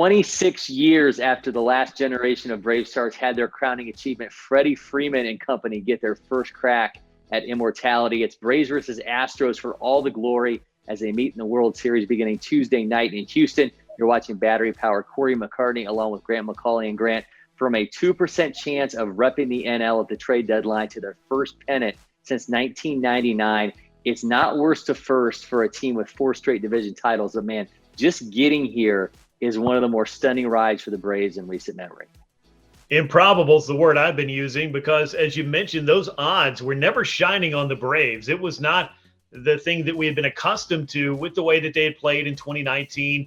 26 years after the last generation of Brave stars had their crowning achievement, Freddie Freeman and company get their first crack at immortality. It's Braves versus Astros for all the glory as they meet in the World Series beginning Tuesday night in Houston. You're watching battery-powered Cory McCartney along with Grant McAuley and Grant from a 2% chance of repping the NL at the trade deadline to their first pennant since 1999. It's not worse to first for a team with 4 straight division titles, but man, just getting here is one of the more stunning rides for the Braves in recent memory. Improbable is the word I've been using because, as you mentioned, those odds were never shining on the Braves. It was not the thing that we had been accustomed to with the way that they had played in 2019,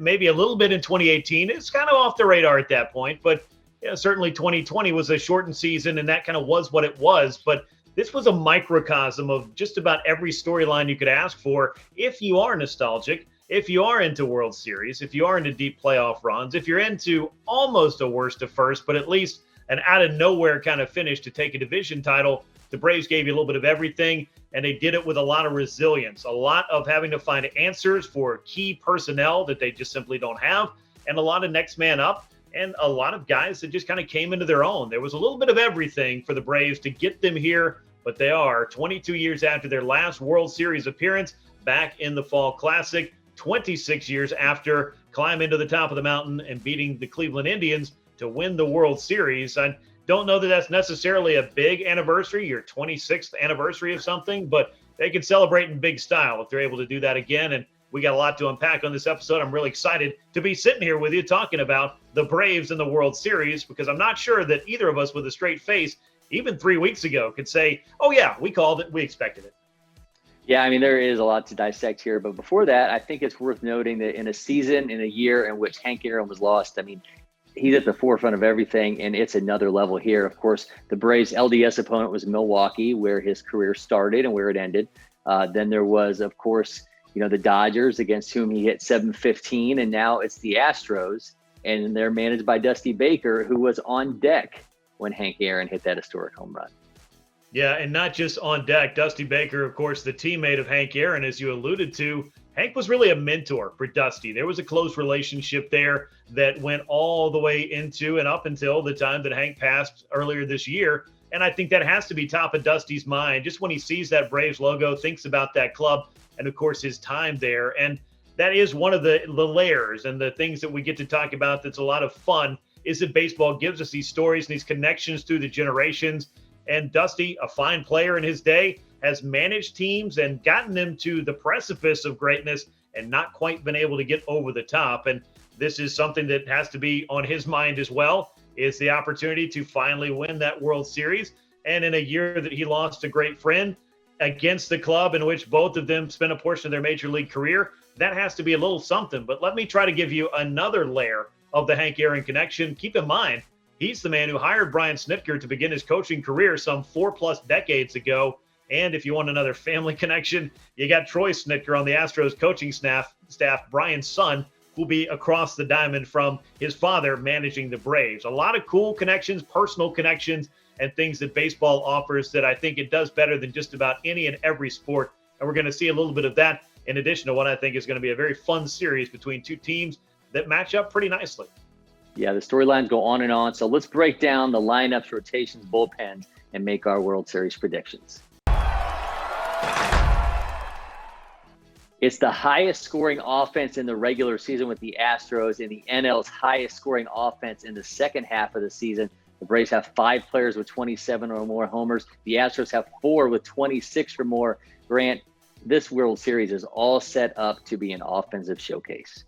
maybe a little bit in 2018. It's kind of off the radar at that point, but certainly 2020 was a shortened season, and that kind of was what it was. But this was a microcosm of just about every storyline you could ask for if you are nostalgic, if you are into World Series, if you are into deep playoff runs, if you're into almost a worst to first, but at least an out-of-nowhere kind of finish to take a division title. The Braves gave you a little bit of everything, and they did it with a lot of resilience, a lot of having to find answers for key personnel that they just simply don't have, and a lot of next man up, and a lot of guys that just kind of came into their own. There was a little bit of everything for the Braves to get them here, but they are 22 years after their last World Series appearance back in the Fall Classic, 26 years after climbing to the top of the mountain and beating the Cleveland Indians to win the World Series. I don't know that that's necessarily a big anniversary, your 26th anniversary of something, but they can celebrate in big style if they're able to do that again. And we got a lot to unpack on this episode. I'm really excited to be sitting here with you talking about the Braves and the World Series, because I'm not sure that either of us with a straight face, even 3 weeks ago, could say, oh yeah, we called it, we expected it. Yeah, I mean, there is a lot to dissect here. But before that, I think it's worth noting that in a season, in a year in which Hank Aaron was lost, I mean, he's at the forefront of everything, and it's another level here. Of course, the Braves' LDS opponent was Milwaukee, where his career started and where it ended. Then there was, of course, the Dodgers, against whom he hit .715, and now it's the Astros, and they're managed by Dusty Baker, who was on deck when Hank Aaron hit that historic home run. Yeah, and not just on deck. Dusty Baker, of course, the teammate of Hank Aaron, as you alluded to. Hank was really a mentor for Dusty. There was a close relationship there that went all the way into and up until the time that Hank passed earlier this year. And I think that has to be top of Dusty's mind. Just when he sees that Braves logo, thinks about that club, and of course his time there. And that is one of the layers and the things that we get to talk about that's a lot of fun, is that baseball gives us these stories and these connections through the generations. And Dusty, a fine player in his day, has managed teams and gotten them to the precipice of greatness and not quite been able to get over the top. And this is something that has to be on his mind as well, is the opportunity to finally win that World Series. And in a year that he lost a great friend against the club in which both of them spent a portion of their major league career, that has to be a little something. But let me try to give you another layer of the Hank Aaron connection. Keep in mind, he's the man who hired Brian Snitker to begin his coaching career some 4+ decades ago. And if you want another family connection, you got Troy Snitker on the Astros coaching staff, Brian's son, who'll be across the diamond from his father managing the Braves. A lot of cool connections, personal connections, and things that baseball offers that I think it does better than just about any and every sport. And we're going to see a little bit of that in addition to what I think is going to be a very fun series between two teams that match up pretty nicely. Yeah, the storylines go on and on. So let's break down the lineups, rotations, bullpens, and make our World Series predictions. It's the highest scoring offense in the regular season with the Astros, and the NL's highest scoring offense in the second half of the season. The Braves have 5 players with 27 or more homers. The Astros have 4 with 26 or more. Grant, this World Series is all set up to be an offensive showcase.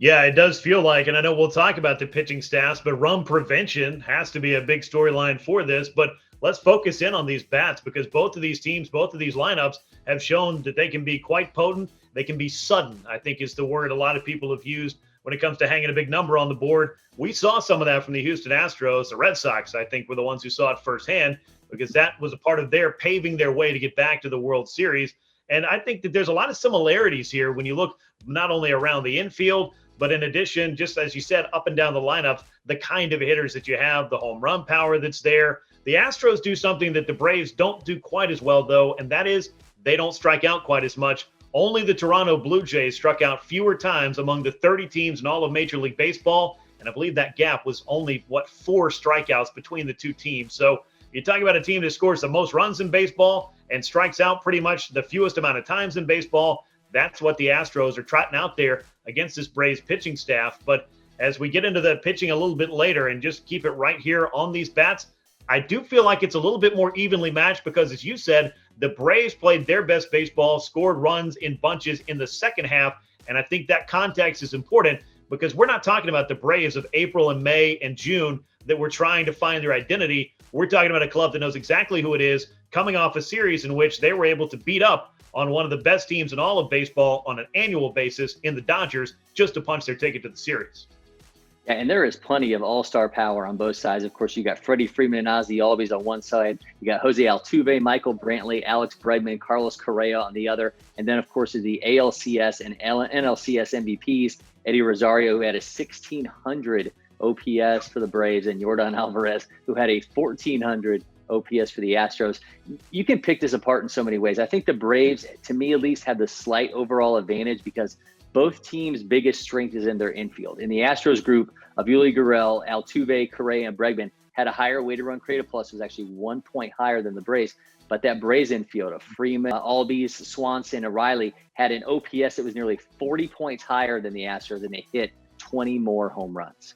Yeah, it does feel like, and I know we'll talk about the pitching staffs, but run prevention has to be a big storyline for this. But let's focus in on these bats, because both of these teams, both of these lineups have shown that they can be quite potent. They can be sudden, I think is the word a lot of people have used when it comes to hanging a big number on the board. We saw some of that from the Houston Astros. The Red Sox, I think, were the ones who saw it firsthand, because that was a part of their paving their way to get back to the World Series. And I think that there's a lot of similarities here when you look not only around the infield, but in addition, just as you said, up and down the lineup, the kind of hitters that you have, the home run power that's there. The Astros do something that the Braves don't do quite as well, though, and that is they don't strike out quite as much. Only the Toronto Blue Jays struck out fewer times among the 30 teams in all of Major League Baseball. And I believe that gap was only, 4 strikeouts between the two teams. So you're talking about a team that scores the most runs in baseball and strikes out pretty much the fewest amount of times in baseball. That's what the Astros are trotting out there against this Braves pitching staff. But as we get into the pitching a little bit later and just keep it right here on these bats, I do feel like it's a little bit more evenly matched because, as you said, the Braves played their best baseball, scored runs in bunches in the second half. And I think that context is important because we're not talking about the Braves of April and May and June that were trying to find their identity. We're talking about a club that knows exactly who it is, coming off a series in which they were able to beat up on one of the best teams in all of baseball on an annual basis in the Dodgers just to punch their ticket to the series. Yeah, and there is plenty of all-star power on both sides. Of course, you got Freddie Freeman and Ozzie Albies on one side. You got Jose Altuve, Michael Brantley, Alex Bregman, Carlos Correa on the other. And then, of course, is the ALCS and NLCS MVPs, Eddie Rosario, who had a 1,600 OPS for the Braves, and Yordan Alvarez, who had a 1,400 OPS for the Astros. You can pick this apart in so many ways. I think the Braves, to me at least, have the slight overall advantage because both teams' biggest strength is in their infield. In the Astros group, Avila Gurriel, Altuve, Correa, and Bregman had a higher weighted run created plus. It was actually 1 point higher than the Braves. But that Braves infield of Freeman, Albies, Swanson, and Riley had an OPS that was nearly 40 points higher than the Astros, and they hit 20 more home runs.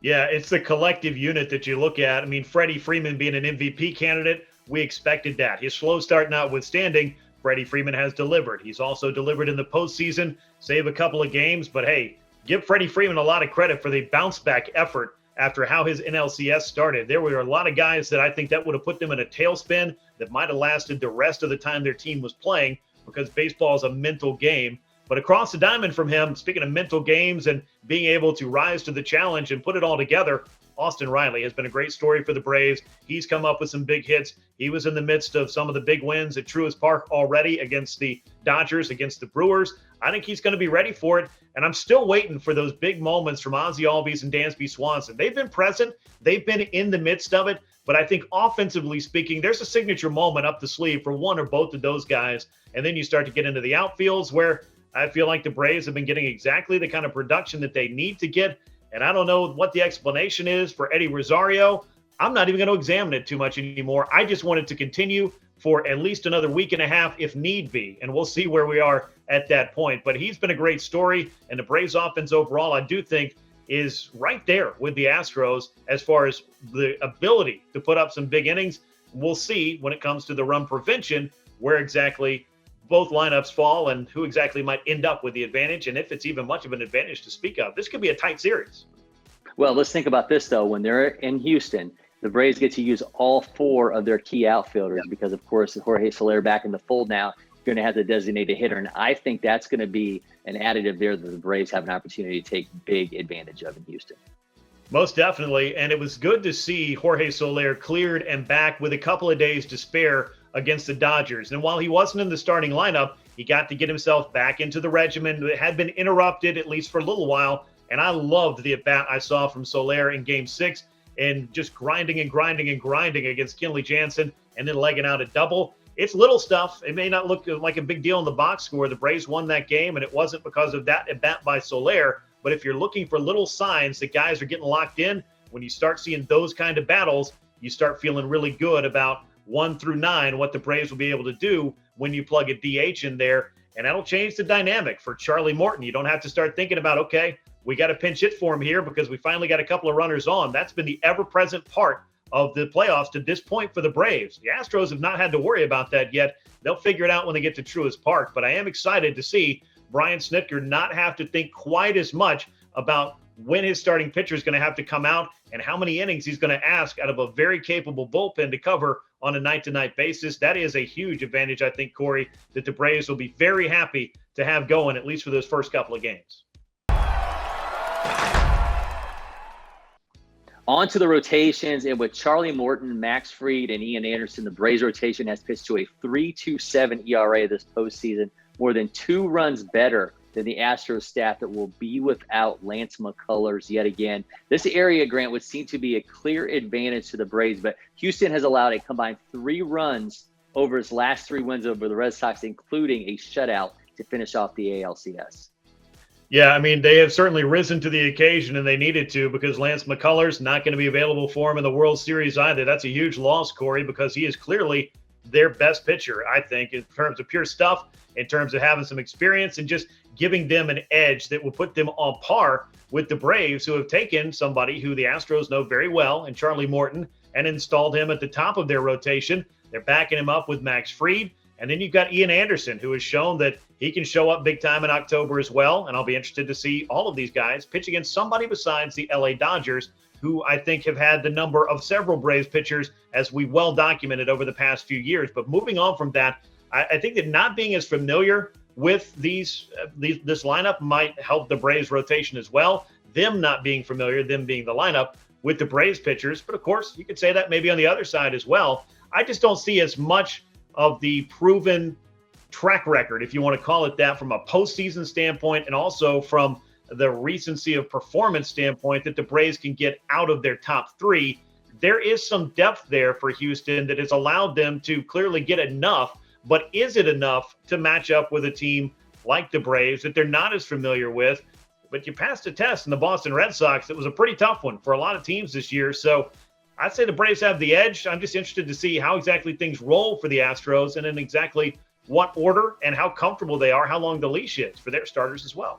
Yeah, it's the collective unit that you look at. I mean, Freddie Freeman being an MVP candidate, we expected that. His slow start notwithstanding, Freddie Freeman has delivered. He's also delivered in the postseason, save a couple of games. But hey, give Freddie Freeman a lot of credit for the bounce back effort after how his NLCS started. There were a lot of guys that I think that would have put them in a tailspin that might have lasted the rest of the time their team was playing because baseball is a mental game. But across the diamond from him, speaking of mental games and being able to rise to the challenge and put it all together, Austin Riley has been a great story for the Braves. He's come up with some big hits. He was in the midst of some of the big wins at Truist Park already against the Dodgers, against the Brewers. I think he's going to be ready for it. And I'm still waiting for those big moments from Ozzie Albies and Dansby Swanson. They've been present. They've been in the midst of it. But I think offensively speaking, there's a signature moment up the sleeve for one or both of those guys. And then you start to get into the outfields where I feel like the Braves have been getting exactly the kind of production that they need to get. And I don't know what the explanation is for Eddie Rosario. I'm not even going to examine it too much anymore. I just want it to continue for at least another week and a half if need be. And we'll see where we are at that point. But he's been a great story. And the Braves offense overall, I do think, is right there with the Astros as far as the ability to put up some big innings. We'll see when it comes to the run prevention where exactly both lineups fall and who exactly might end up with the advantage, and if it's even much of an advantage to speak of. This could be a tight series. Well, let's think about this, though. When they're in Houston, the Braves get to use all 4 of their key outfielders because, of course, Jorge Soler back in the fold now, going to have the designated hitter, and I think that's going to be an additive there that the Braves have an opportunity to take big advantage of in Houston. Most definitely, and it was good to see Jorge Soler cleared and back with a couple of days to spare against the Dodgers. And while he wasn't in the starting lineup, he got to get himself back into the regimen. It had been interrupted, at least for a little while, and I loved the at-bat I saw from Soler in Game 6 and just grinding against Kenley Jansen and then legging out a double. It's little stuff. It may not look like a big deal in the box score. The Braves won that game, and it wasn't because of that at-bat by Soler. But if you're looking for little signs that guys are getting locked in, when you start seeing those kind of battles, you start feeling really good about 1 through 9, what the Braves will be able to do when you plug a DH in there. And that'll change the dynamic for Charlie Morton. You don't have to start thinking about, okay, we got to pinch hit for him here because we finally got a couple of runners on. That's been the ever-present part of the playoffs to this point for the Braves. The Astros have not had to worry about that yet. They'll figure it out when they get to Truist Park. But I am excited to see Brian Snitker not have to think quite as much about when his starting pitcher is going to have to come out and how many innings he's going to ask out of a very capable bullpen to cover on a night-to-night basis. That is a huge advantage, I think, Corey, that the Braves will be very happy to have going, at least for those first couple of games. On to the rotations, and with Charlie Morton, Max Fried, and Ian Anderson, the Braves rotation has pitched to a 3.27 ERA this postseason, more than 2 runs better than the Astros staff that will be without Lance McCullers yet again. This area, Grant, would seem to be a clear advantage to the Braves, but Houston has allowed a combined 3 runs over its last 3 wins over the Red Sox, including a shutout to finish off the ALCS. Yeah, I mean, they have certainly risen to the occasion, and they needed to, because Lance McCullers not going to be available for him in the World Series either. That's a huge loss, Corey, because he is clearly their best pitcher, I think, in terms of pure stuff, in terms of having some experience and just giving them an edge that will put them on par with the Braves, who have taken somebody who the Astros know very well, and Charlie Morton, and installed him at the top of their rotation. They're backing him up with Max Fried. And then you've got Ian Anderson, who has shown that he can show up big time in October as well. And I'll be interested to see all of these guys pitch against somebody besides the LA Dodgers, who I think have had the number of several Braves pitchers, as we well documented over the past few years. But moving on from that, I think that not being as familiar with this lineup might help the Braves rotation as well. Them not being familiar, them being the lineup with the Braves pitchers. But of course, you could say that maybe on the other side as well. I just don't see as much of the proven track record, if you want to call it that, from a postseason standpoint, and also from the recency of performance standpoint, that the Braves can get out of their top three. There is some depth there for Houston that has allowed them to clearly get enough, but is it enough to match up with a team like the Braves that they're not as familiar with? But you passed a test in the Boston Red Sox. It was a pretty tough one for a lot of teams this year. So I'd say the Braves have the edge. I'm just interested to see how exactly things roll for the Astros, and in exactly what order and how comfortable they are, how long the leash is for their starters as well.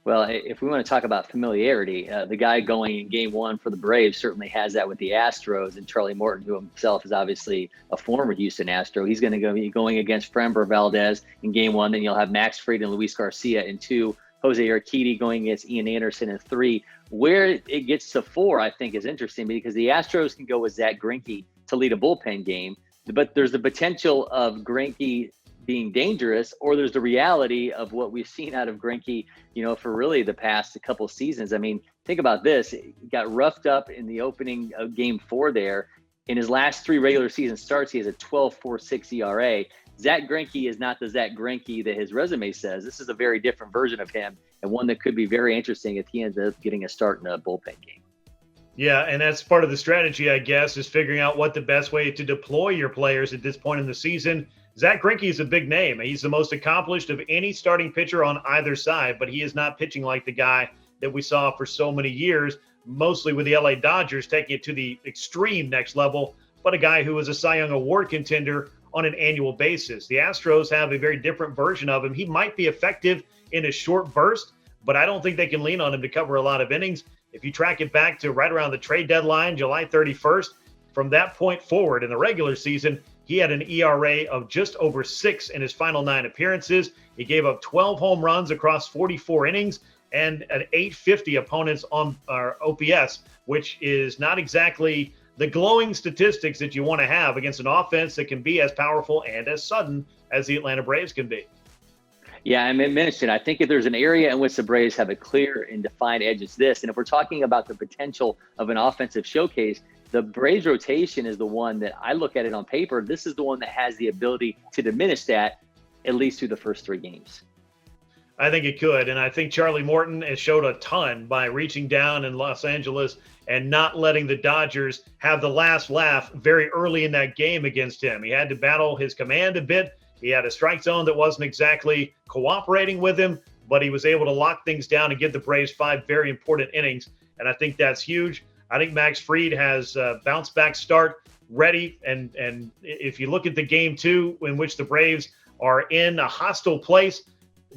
Well, if we want to talk about familiarity, the guy going in game one for the Braves certainly has that with the Astros, and Charlie Morton, who himself is obviously a former Houston Astro. He's going to be going against Framber Valdez in game one. Then you'll have Max Fried and Luis Garcia in two, Jose Urquidy going against Ian Anderson in three. Where it gets to four, I think, is interesting, because the Astros can go with Zach Greinke to lead a bullpen game, but there's the potential of Greinke being dangerous, or there's the reality of what we've seen out of Greinke, for really the past couple seasons. I mean, think about this. He got roughed up in the opening of game four there. In his last three regular season starts, he has a 12.46 ERA. Zach Greinke is not the Zach Greinke that his resume says. This is a very different version of him, and one that could be very interesting if he ends up getting a start in a bullpen game. Yeah, and that's part of the strategy, I guess, is figuring out what the best way to deploy your players at this point in the season. Zach Greinke is a big name. He's the most accomplished of any starting pitcher on either side, but he is not pitching like the guy that we saw for so many years, mostly with the LA Dodgers, taking it to the extreme next level, but a guy who was a Cy Young Award contender on an annual basis. The Astros have a very different version of him. He might be effective in a short burst, but I don't think they can lean on him to cover a lot of innings. If you track it back to right around the trade deadline, July 31st, from that point forward in the regular season, he had an ERA of just over 6 in his final 9 appearances. He gave up 12 home runs across 44 innings and an 850 opponents on OPS, which is not exactly the glowing statistics that you want to have against an offense that can be as powerful and as sudden as the Atlanta Braves can be. Yeah, I mentioned, I think if there's an area in which the Braves have a clear and defined edge, it's this. And if we're talking about the potential of an offensive showcase, the Braves rotation is the one that I look at it on paper. This is the one that has the ability to diminish that, at least through the first 3 games. I think it could. And I think Charlie Morton has showed a ton by reaching down in Los Angeles and not letting the Dodgers have the last laugh very early in that game against him. He had to battle his command a bit. He had a strike zone that wasn't exactly cooperating with him, but he was able to lock things down and give the Braves 5 very important innings. And I think that's huge. I think Max Fried has a bounce back start ready. And if you look at the game 2 in which the Braves are in a hostile place,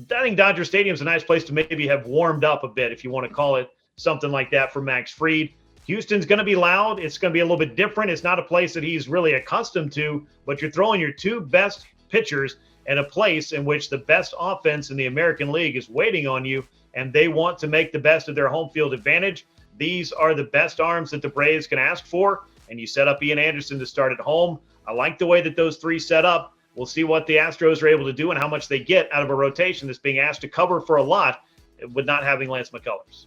I think Dodger Stadium is a nice place to maybe have warmed up a bit, if you want to call it something like that, for Max Fried. Houston's going to be loud. It's going to be a little bit different. It's not a place that he's really accustomed to, but you're throwing your 2 best pitchers in a place in which the best offense in the American League is waiting on you, and they want to make the best of their home field advantage. These are the best arms that the Braves can ask for, and you set up Ian Anderson to start at home. I like the way that those 3 set up. We'll see what the Astros are able to do and how much they get out of a rotation that's being asked to cover for a lot with not having Lance McCullers.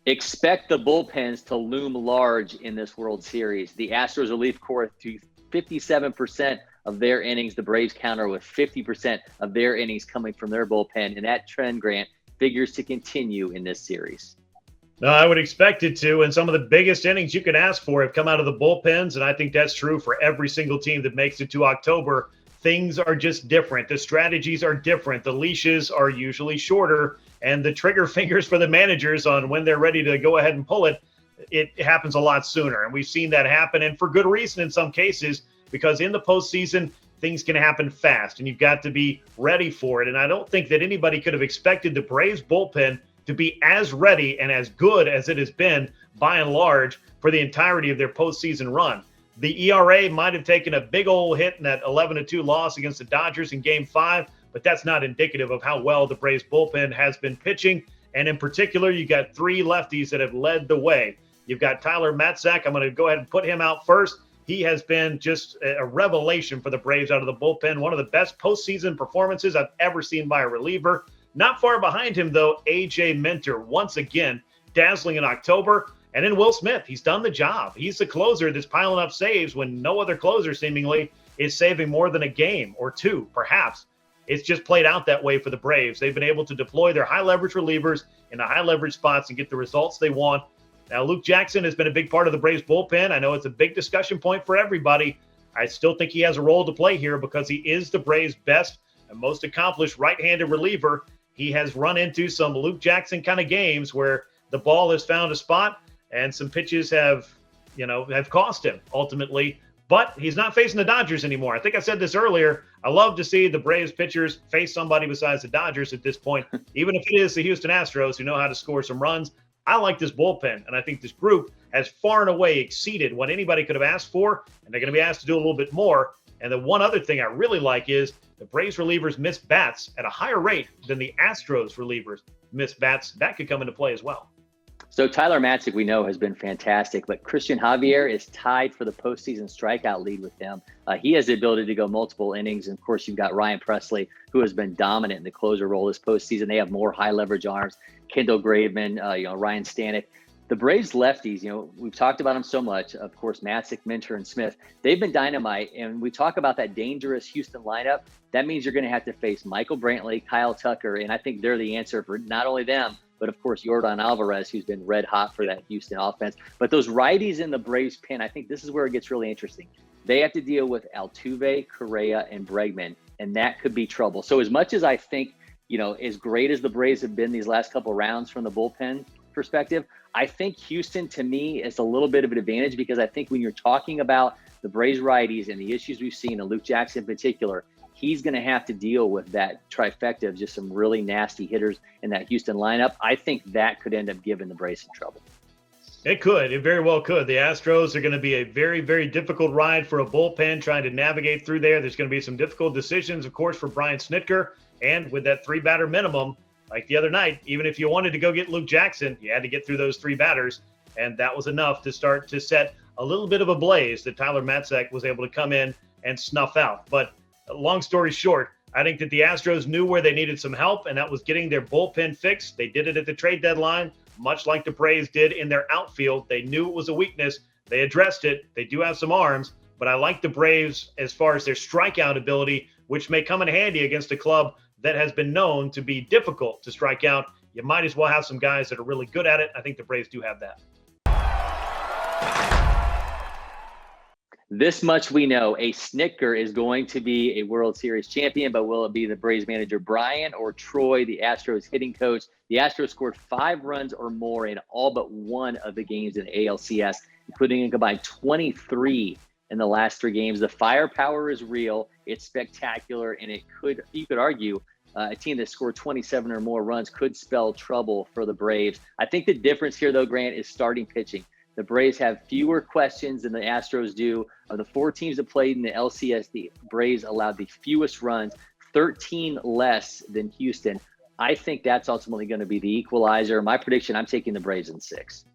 Expect the bullpens to loom large in this World Series. The Astros relief corps to 57% of their innings. The Braves counter with 50% of their innings coming from their bullpen. And that trend, Grant, figures to continue in this series. No, I would expect it to. And some of the biggest innings you could ask for have come out of the bullpens. And I think that's true for every single team that makes it to October. things are just different. The strategies are different. The leashes are usually shorter, and the trigger fingers for the managers on when they're ready to go ahead and pull it, it happens a lot sooner. And we've seen that happen, and for good reason in some cases, because in the postseason, things can happen fast, and you've got to be ready for it. And I don't think that anybody could have expected the Braves bullpen to be as ready and as good as it has been, by and large, for the entirety of their postseason run. The ERA might have taken a big old hit in that 11-2 loss against the Dodgers in Game 5, but that's not indicative of how well the Braves bullpen has been pitching. And in particular, you got three lefties that have led the way. You've got Tyler Matzek. I'm going to go ahead and put him out first. He has been just a revelation for the Braves out of the bullpen. One of the best postseason performances I've ever seen by a reliever. Not far behind him, though, A.J. Minter, once again, dazzling in October. And then Will Smith, he's done the job. He's the closer that's piling up saves when no other closer seemingly is saving more than a game or two, perhaps. It's just played out that way for the Braves. They've been able to deploy their high-leverage relievers in the high-leverage spots and get the results they want. Now, Luke Jackson has been a big part of the Braves bullpen. I know it's a big discussion point for everybody. I still think he has a role to play here because he is the Braves' best and most accomplished right-handed reliever. He has run into some Luke Jackson kind of games where the ball has found a spot and some pitches have cost him ultimately. But he's not facing the Dodgers anymore. I think I said this earlier. I love to see the Braves pitchers face somebody besides the Dodgers at this point, even if it is the Houston Astros who know how to score some runs. I like this bullpen, and I think this group has far and away exceeded what anybody could have asked for, and they're going to be asked to do a little bit more. And the one other thing I really like is the Braves relievers miss bats at a higher rate than the Astros relievers miss bats. That could come into play as well. So Tyler Matzek, we know, has been fantastic, but Christian Javier is tied for the postseason strikeout lead with him. He has the ability to go multiple innings. And of course, you've got Ryan Presley, who has been dominant in the closer role this postseason. They have more high leverage arms. Kendall Graveman, Ryan Stanek. The Braves lefties, we've talked about them so much. Of course, Matzek, Minter, and Smith, they've been dynamite. And we talk about that dangerous Houston lineup. That means you're going to have to face Michael Brantley, Kyle Tucker, and I think they're the answer for not only them, but of course, Yordan Alvarez, who's been red hot for that Houston offense. But those righties in the Braves pen, I think this is where it gets really interesting. They have to deal with Altuve, Correa, and Bregman, and that could be trouble. So as much as I think, as great as the Braves have been these last couple of rounds from the bullpen perspective, I think Houston, to me, is a little bit of an advantage because I think when you're talking about the Braves righties and the issues we've seen, and Luke Jackson in particular, he's going to have to deal with that trifecta of just some really nasty hitters in that Houston lineup. I think that could end up giving the Braves some trouble. It could. It very well could. The Astros are going to be a very, very difficult ride for a bullpen trying to navigate through there. There's going to be some difficult decisions, of course, for Brian Snitker. And with that three-batter minimum, like the other night, even if you wanted to go get Luke Jackson, you had to get through those three batters. And that was enough to start to set a little bit of a blaze that Tyler Matzek was able to come in and snuff out. But long story short, I think that the Astros knew where they needed some help, and that was getting their bullpen fixed. They did it at the trade deadline, much like the Braves did in their outfield. They knew it was a weakness. They addressed it. They do have some arms, but I like the Braves as far as their strikeout ability, which may come in handy against a club that has been known to be difficult to strike out. You might as well have some guys that are really good at it. I think the Braves do have that. This much we know, a Snitker is going to be a World Series champion, but will it be the Braves manager Brian or Troy, the Astros hitting coach? The Astros scored 5 runs or more in all but one of the games in ALCS, including a combined 23 in the last 3 games. The firepower is real. It's spectacular, and you could argue a team that scored 27 or more runs could spell trouble for the Braves. I think the difference here, though, Grant, is starting pitching. The Braves have fewer questions than the Astros do. Of the 4 teams that played in the LCS, the Braves allowed the fewest runs, 13 less than Houston. I think that's ultimately going to be the equalizer. My prediction, I'm taking the Braves in 6.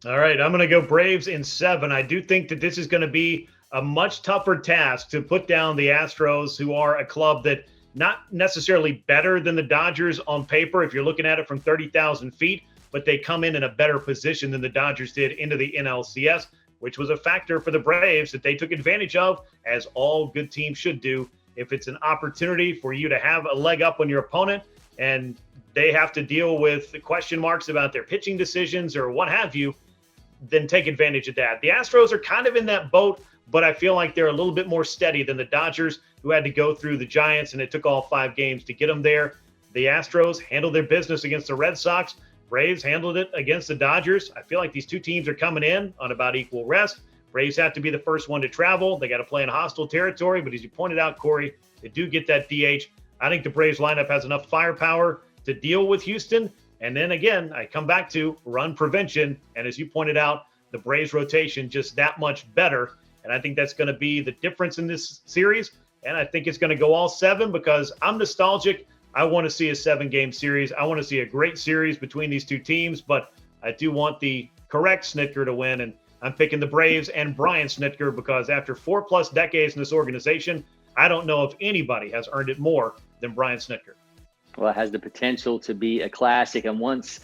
All right, I'm going to go Braves in 7. I do think that this is going to be a much tougher task to put down the Astros, who are a club that not necessarily better than the Dodgers on paper if you're looking at it from 30,000 feet, but they come in a better position than the Dodgers did into the NLCS, which was a factor for the Braves that they took advantage of, as all good teams should do. If it's an opportunity for you to have a leg up on your opponent and they have to deal with the question marks about their pitching decisions or what have you, then take advantage of that. The Astros are kind of in that boat, but I feel like they're a little bit more steady than the Dodgers, who had to go through the Giants, and it took all 5 games to get them there. The Astros handled their business against the Red Sox. Braves handled it against the Dodgers. I feel like these two teams are coming in on about equal rest. Braves have to be the first one to travel. They got to play in hostile territory, but as you pointed out, Corey, they do get that DH. I think the Braves lineup has enough firepower to deal with Houston. And then again, I come back to run prevention. And as you pointed out, the Braves rotation just that much better. And I think that's going to be the difference in this series. And I think it's going to go all 7 because I'm nostalgic. I want to see a 7-game series. I want to see a great series between these two teams, but I do want the correct Snitker to win. And I'm picking the Braves and Brian Snitker because after 4+ decades in this organization, I don't know if anybody has earned it more than Brian Snitker. Well, it has the potential to be a classic. And once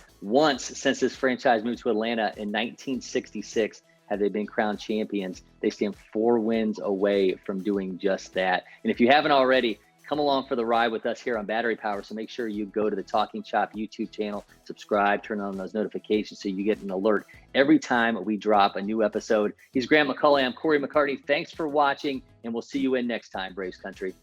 since this franchise moved to Atlanta in 1966, have they been crowned champions. They stand 4 wins away from doing just that. And if you haven't already, come along for the ride with us here on Battery Power. So make sure you go to the Talking Chop YouTube channel, subscribe, turn on those notifications so you get an alert every time we drop a new episode. He's Grant McAuley. I'm Cory McCartney. Thanks for watching, and we'll see you in next time, Braves Country.